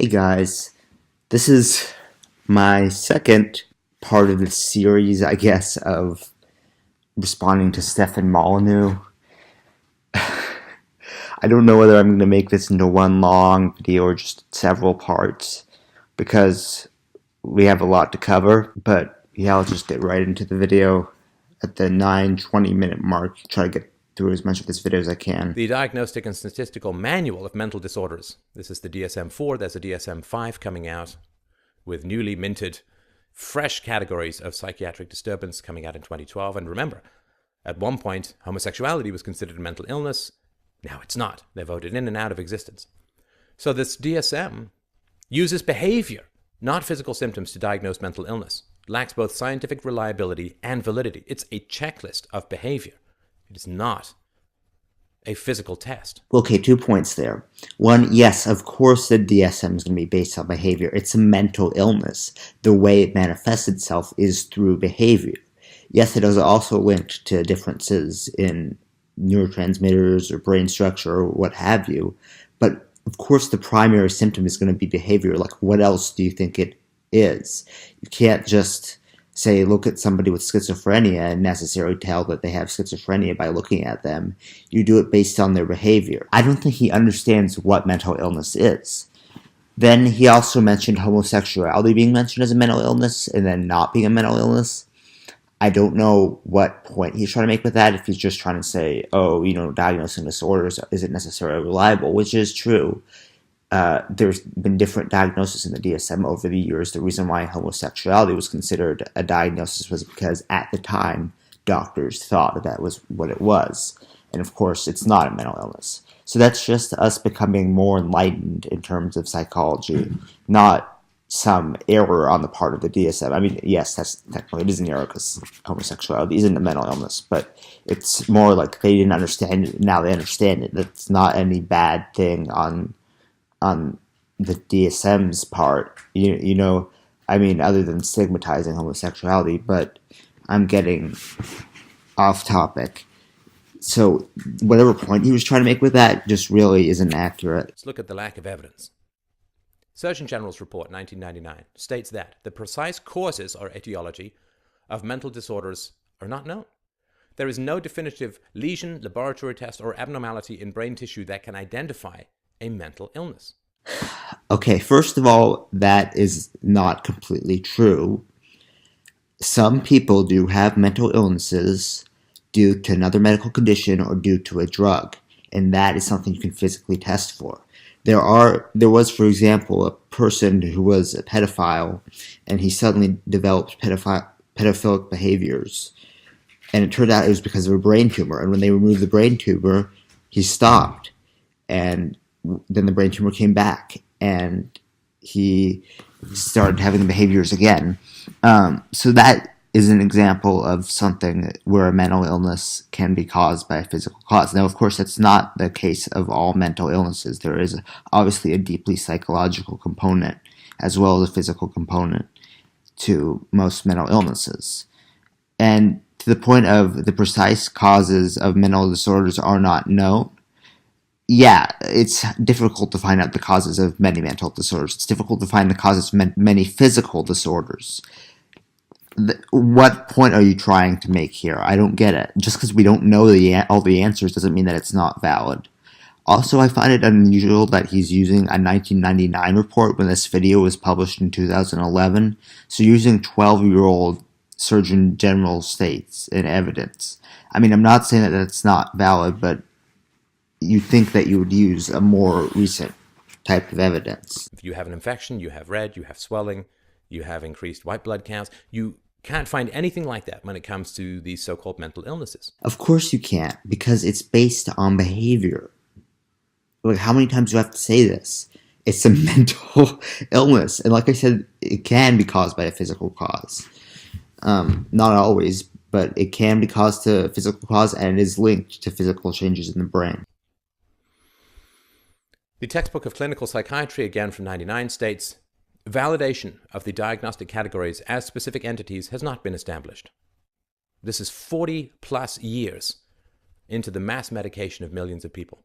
Hey guys, this is my second part of the series, I guess, of responding to Stefan Molyneux. I don't know whether I'm going to make this into one long video or just several parts because we have a lot to cover, but yeah, I'll just get right into the video at the 9:20-minute mark, try to get through as much of this video as I can. The Diagnostic and Statistical Manual of Mental Disorders. This is the DSM-4. There's a DSM-5 coming out with newly minted, fresh categories of psychiatric disturbance coming out in 2012. And remember, at one point, homosexuality was considered a mental illness. Now it's not. They voted in and out of existence. So this DSM uses behavior, not physical symptoms, to diagnose mental illness. It lacks both scientific reliability and validity. It's a checklist of behavior. It is not a physical test. Okay, 2 points there. One, yes, of course the DSM is going to be based on behavior. It's a mental illness. The way it manifests itself is through behavior. Yes, it is also linked to differences in neurotransmitters or brain structure or what have you. But of course the primary symptom is going to be behavior. Like, what else do you think it is? You can't just say, look at somebody with schizophrenia and necessarily tell that they have schizophrenia by looking at them. You do it based on their behavior. I don't think he understands what mental illness is. Then he also mentioned homosexuality being mentioned as a mental illness and then not being a mental illness. I don't know what point he's trying to make with that, if he's just trying to say, oh, diagnosing disorders isn't necessarily reliable, which is true. There's been different diagnoses in the DSM over the years. The reason why homosexuality was considered a diagnosis was because at the time, doctors thought that was what it was. And of course, it's not a mental illness. So that's just us becoming more enlightened in terms of psychology, not some error on the part of the DSM. I mean, yes, that's technically it is an error because homosexuality isn't a mental illness, but it's more like they didn't understand it, now they understand it. That's not any bad thing on the DSM's part, I mean, other than stigmatizing homosexuality, but I'm getting off topic. So whatever point he was trying to make with that just really isn't accurate. Let's look at the lack of evidence. Surgeon General's report, 1999, states that the precise causes or etiology of mental disorders are not known. There is no definitive lesion, laboratory test, or abnormality in brain tissue that can identify a mental illness. Okay, first of all, that is not completely true. Some people do have mental illnesses due to another medical condition or due to a drug, and that is something you can physically test for. There was, for example, a person who was a pedophile, and he suddenly developed pedophilic behaviors, and it turned out it was because of a brain tumor, and when they removed the brain tumor, he stopped, and then the brain tumor came back, and he started having the behaviors again. So that is an example of something where a mental illness can be caused by a physical cause. Now, of course, that's not the case of all mental illnesses. There is obviously a deeply psychological component as well as a physical component to most mental illnesses. And to the point of the precise causes of mental disorders are not known, yeah, it's difficult to find out the causes of many mental disorders. It's difficult to find the causes of many physical disorders. What point are you trying to make here? I don't get it. Just because we don't know all the answers doesn't mean that it's not valid. Also, I find it unusual that he's using a 1999 report when this video was published in 2011. So using 12-year-old Surgeon General states in evidence. I mean, I'm not saying that that's not valid, but you'd think that you would use a more recent type of evidence. If you have an infection, you have red, you have swelling, you have increased white blood counts, you can't find anything like that when it comes to these so-called mental illnesses. Of course you can't, because it's based on behavior. Like, how many times do you have to say this? It's a mental illness. And like I said, it can be caused by a physical cause. Not always, but it can be caused to a physical cause, and it is linked to physical changes in the brain. The textbook of clinical psychiatry, again from 1999, states, validation of the diagnostic categories as specific entities has not been established. This is 40 plus years into the mass medication of millions of people.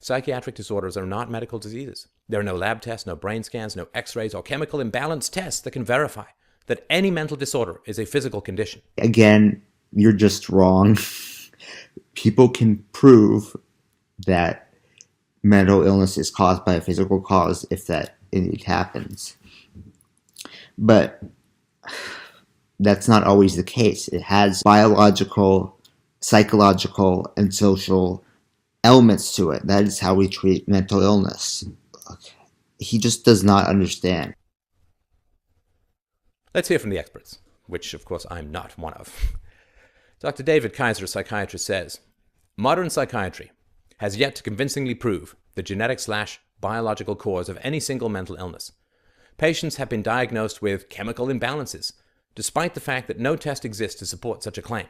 Psychiatric disorders are not medical diseases. There are no lab tests, no brain scans, no x-rays, or chemical imbalance tests that can verify that any mental disorder is a physical condition. Again, you're just wrong. People can prove that mental illness is caused by a physical cause if that indeed happens. But that's not always the case. It has biological, psychological, and social elements to it. That is how we treat mental illness. He just does not understand. Let's hear from the experts, which of course I'm not one of. Dr. David Kaiser, a psychiatrist, says, modern psychiatry has yet to convincingly prove the genetic/biological cause of any single mental illness. Patients have been diagnosed with chemical imbalances, despite the fact that no test exists to support such a claim.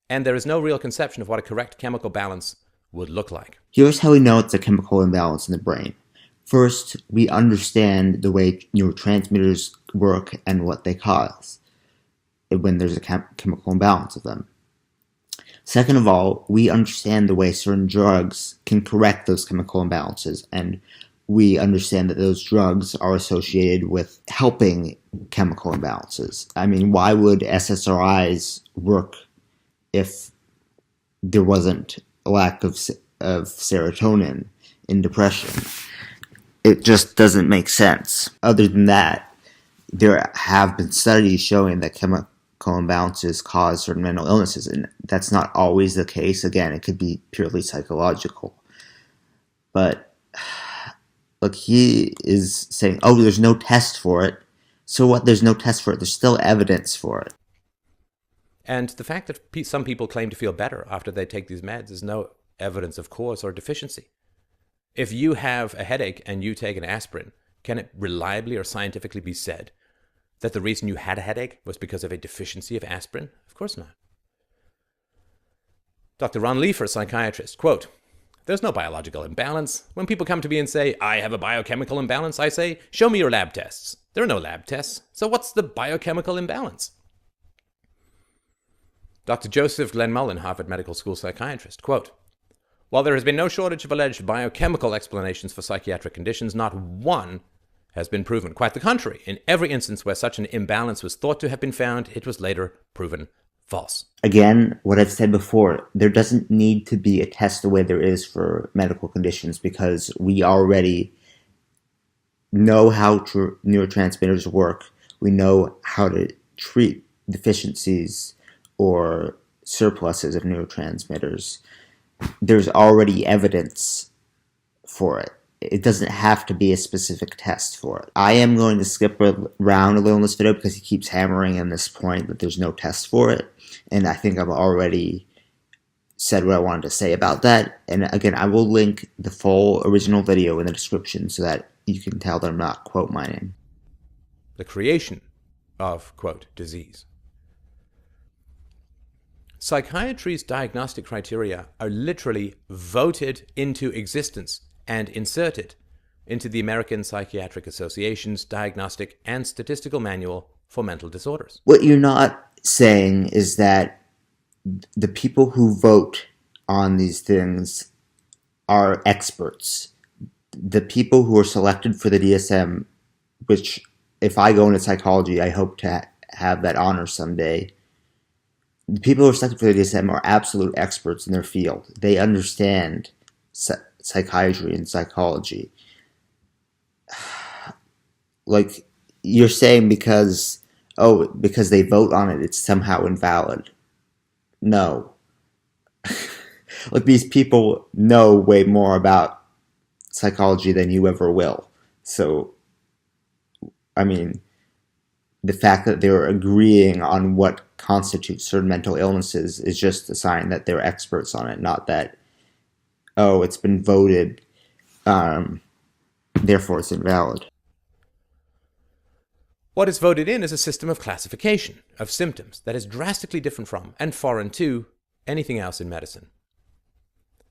And there is no real conception of what a correct chemical balance would look like. Here's how we know it's a chemical imbalance in the brain. First, we understand the way neurotransmitters work and what they cause when there's a chemical imbalance of them. Second of all, we understand the way certain drugs can correct those chemical imbalances, and we understand that those drugs are associated with helping chemical imbalances. I mean, why would SSRIs work if there wasn't a lack of serotonin in depression? It just doesn't make sense. Other than that, there have been studies showing that chemical imbalances cause certain mental illnesses, and that's not always the case. Again, it could be purely psychological. But look, he is saying, oh, there's no test for it. So what? There's no test for it. There's still evidence for it. And the fact that some people claim to feel better after they take these meds is no evidence of cause or deficiency. If you have a headache and you take an aspirin, can it reliably or scientifically be said that the reason you had a headache was because of a deficiency of aspirin? Of course not. Dr. Ron Leifer, a psychiatrist, quote, there's no biological imbalance. When people come to me and say, I have a biochemical imbalance, I say, show me your lab tests. There are no lab tests. So what's the biochemical imbalance? Dr. Joseph Glenmullen, Harvard Medical School psychiatrist, quote, while there has been no shortage of alleged biochemical explanations for psychiatric conditions, not one has been proven. Quite the contrary. In every instance where such an imbalance was thought to have been found, it was later proven false. Again, what I've said before, there doesn't need to be a test the way there is for medical conditions, because we already know how neurotransmitters work. We know how to treat deficiencies or surpluses of neurotransmitters. There's already evidence for it. It doesn't have to be a specific test for it. I am going to skip around a little in this video because he keeps hammering in this point that there's no test for it. And I think I've already said what I wanted to say about that. And again, I will link the full original video in the description so that you can tell that I'm not quote mining. The creation of, quote, disease. Psychiatry's diagnostic criteria are literally voted into existence and inserted into the American Psychiatric Association's Diagnostic and Statistical Manual for Mental Disorders. What you're not saying is that the people who vote on these things are experts. The people who are selected for the DSM, which if I go into psychology, I hope to have that honor someday. The people who are selected for the DSM are absolute experts in their field. They understand psychiatry and psychology. Like, you're saying because they vote on it, it's somehow invalid. No. Like, these people know way more about psychology than you ever will. So, I mean, the fact that they're agreeing on what constitutes certain mental illnesses is just a sign that they're experts on it, not that, oh, it's been voted, therefore it's invalid. What is voted in is a system of classification of symptoms that is drastically different from and foreign to anything else in medicine.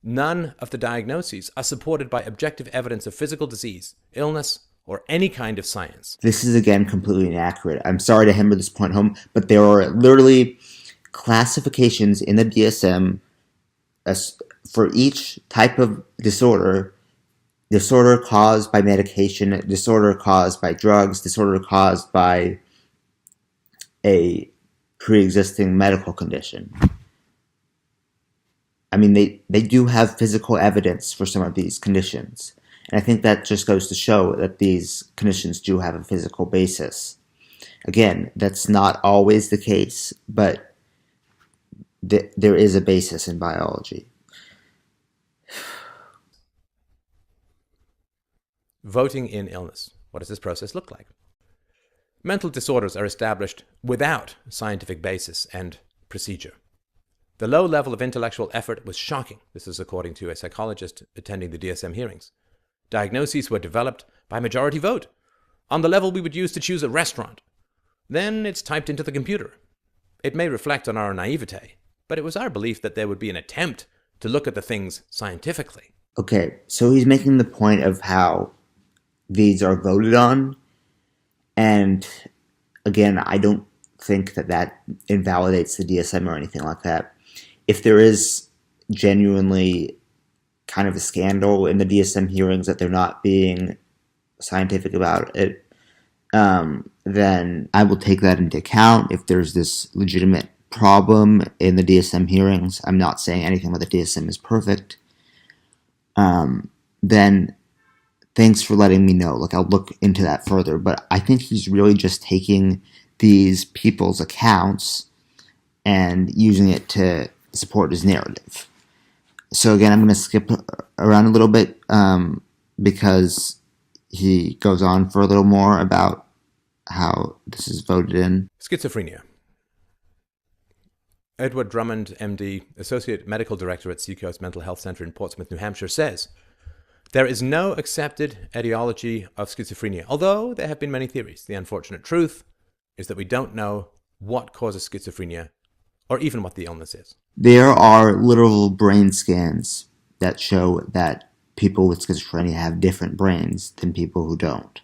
None of the diagnoses are supported by objective evidence of physical disease, illness, or any kind of science. This is, again, completely inaccurate. I'm sorry to hammer this point home, but there are literally classifications in the DSM for each type of disorder, disorder caused by medication, disorder caused by drugs, disorder caused by a pre-existing medical condition. I mean, they do have physical evidence for some of these conditions. And I think that just goes to show that these conditions do have a physical basis. Again, that's not always the case, but there is a basis in biology. Voting in illness. What does this process look like? Mental disorders are established without scientific basis and procedure. The low level of intellectual effort was shocking. This is according to a psychologist attending the DSM hearings. Diagnoses were developed by majority vote, on the level we would use to choose a restaurant. Then it's typed into the computer. It may reflect on our naivete, but it was our belief that there would be an attempt to look at the things scientifically. Okay, so he's making the point of how these are voted on, and again, I don't think that invalidates the DSM or anything like that. If there is genuinely kind of a scandal in the DSM hearings that they're not being scientific about it, then I will take that into account. If there's this legitimate problem in the DSM hearings, I'm not saying anything about the DSM is perfect, then thanks for letting me know. Like, I'll look into that further. But I think he's really just taking these people's accounts and using it to support his narrative. So again, I'm going to skip around a little bit because he goes on for a little more about how this is voted in. Schizophrenia. Edward Drummond, MD, Associate Medical Director at Seacoast Mental Health Center in Portsmouth, New Hampshire, says, there is no accepted etiology of schizophrenia, although there have been many theories. The unfortunate truth is that we don't know what causes schizophrenia or even what the illness is. There are literal brain scans that show that people with schizophrenia have different brains than people who don't.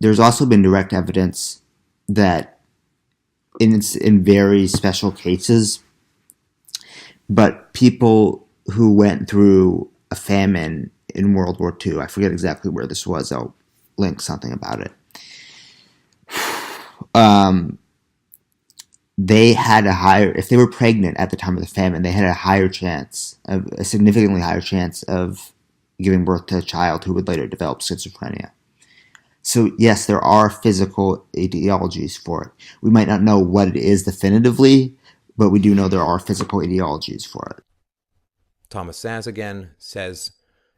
There's also been direct evidence that in very special cases, but people who went through a famine in World War II, I forget exactly where this was, I'll link something about it. They had if they were pregnant at the time of the famine, they had a significantly higher chance of giving birth to a child who would later develop schizophrenia. So yes, there are physical etiologies for it. We might not know what it is definitively, but we do know there are physical etiologies for it. Thomas Saz again says,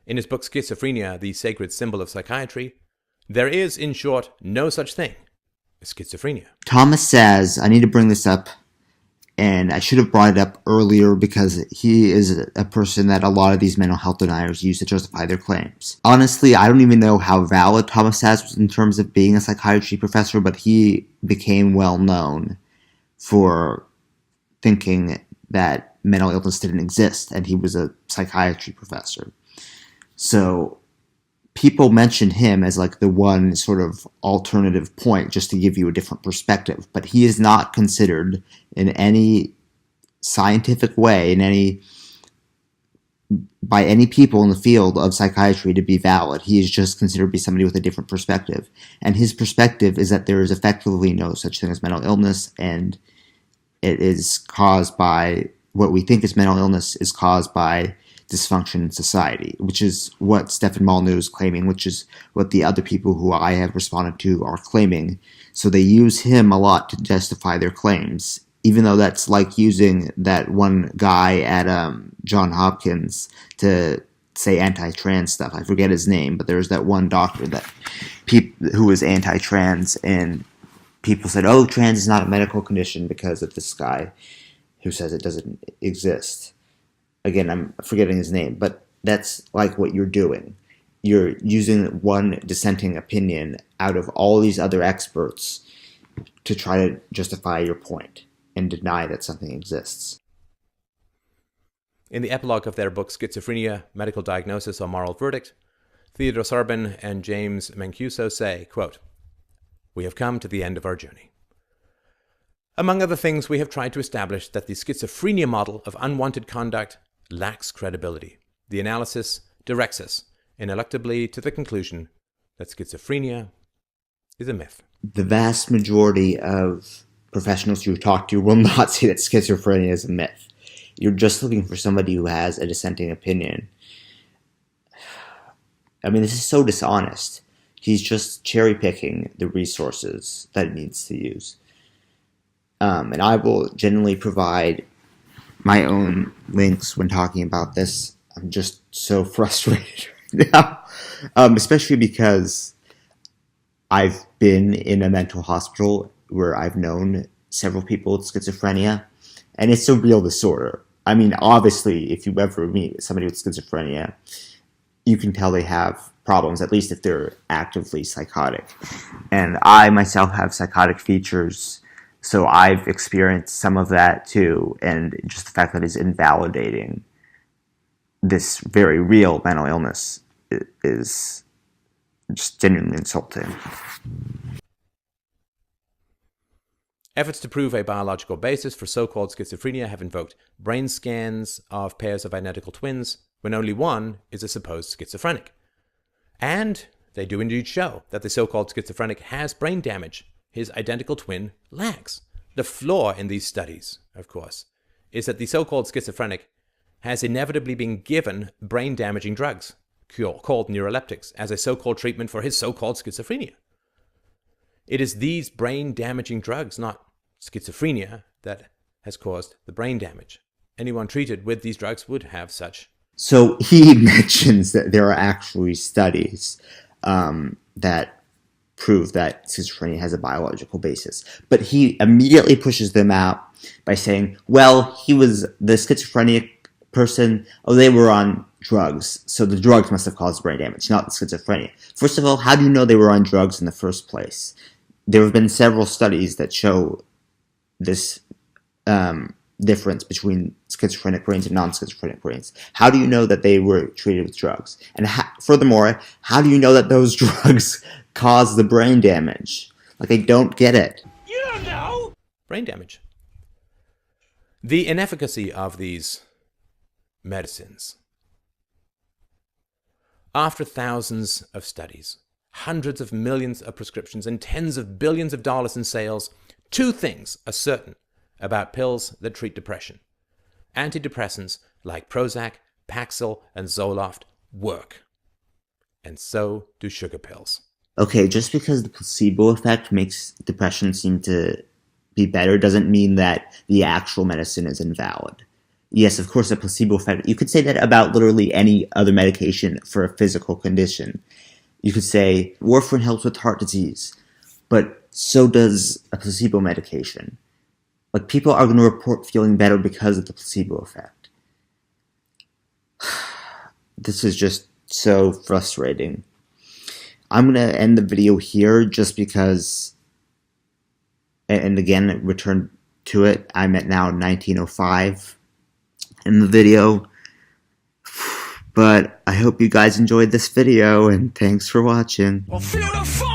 in his book Schizophrenia, the Sacred Symbol of Psychiatry, there is, in short, no such thing as schizophrenia. Thomas Saz, I need to bring this up, and I should have brought it up earlier because he is a person that a lot of these mental health deniers use to justify their claims. Honestly, I don't even know how valid Thomas Saz was in terms of being a psychiatry professor, but he became well known for thinking that mental illness didn't exist, and he was a psychiatry professor. So people mention him as like the one sort of alternative point just to give you a different perspective, but he is not considered in any scientific way, by any people in the field of psychiatry to be valid. He is just considered to be somebody with a different perspective, and his perspective is that there is effectively no such thing as mental illness, and it is caused by what we think is mental illness is caused by dysfunction in society, which is what Stefan Molyneux is claiming, which is what the other people who I have responded to are claiming. So they use him a lot to justify their claims, even though that's like using that one guy at Johns Hopkins to say anti-trans stuff. I forget his name, but there's that one doctor who was anti-trans, and people said, oh, trans is not a medical condition because of this guy who says it doesn't exist. Again, I'm forgetting his name, but that's like what you're doing. You're using one dissenting opinion out of all these other experts to try to justify your point and deny that something exists. In the epilogue of their book Schizophrenia, Medical Diagnosis or Moral Verdict, Theodore Sarbin and James Mancuso say, quote, we have come to the end of our journey. Among other things, we have tried to establish that the schizophrenia model of unwanted conduct lacks credibility. The analysis directs us ineluctably to the conclusion that schizophrenia is a myth. The vast majority of professionals you talk to will not say that schizophrenia is a myth. You're just looking for somebody who has a dissenting opinion. I mean, this is so dishonest. He's just cherry-picking the resources that it needs to use. And I will generally provide my own links when talking about this. I'm just so frustrated right now, especially because I've been in a mental hospital where I've known several people with schizophrenia, and it's a real disorder. I mean, obviously, if you ever meet somebody with schizophrenia, you can tell they have problems, at least if they're actively psychotic. And I myself have psychotic features, so I've experienced some of that too, and just the fact that it's invalidating this very real mental illness is just genuinely insulting. Efforts to prove a biological basis for so-called schizophrenia have invoked brain scans of pairs of identical twins when only one is a supposed schizophrenic. And they do indeed show that the so-called schizophrenic has brain damage his identical twin lacks. The flaw in these studies, of course, is that the so-called schizophrenic has inevitably been given brain-damaging drugs, called neuroleptics, as a so-called treatment for his so-called schizophrenia. It is these brain-damaging drugs, not schizophrenia, that has caused the brain damage. Anyone treated with these drugs would have such. So he mentions that there are actually studies that prove that schizophrenia has a biological basis. But he immediately pushes them out by saying, well, he was the schizophrenic person, they were on drugs, so the drugs must have caused brain damage, not schizophrenia. First of all, how do you know they were on drugs in the first place? There have been several studies that show this difference between schizophrenic brains and non-schizophrenic brains. How do you know that they were treated with drugs? And furthermore, how do you know that those drugs cause the brain damage? Like, they don't get it. You don't know! Brain damage. The inefficacy of these medicines. After thousands of studies, hundreds of millions of prescriptions, and tens of billions of dollars in sales, two things are certain about pills that treat depression. Antidepressants like Prozac, Paxil, and Zoloft work. And so do sugar pills. Okay, just because the placebo effect makes depression seem to be better doesn't mean that the actual medicine is invalid. Yes, of course, a placebo effect. You could say that about literally any other medication for a physical condition. You could say warfarin helps with heart disease, but so does a placebo medication. Like, people are going to report feeling better because of the placebo effect. This is just so frustrating. I'm going to end the video here just because, and again, return to it. I'm at now 1905 in the video. But I hope you guys enjoyed this video, and thanks for watching. Well, feel the fire!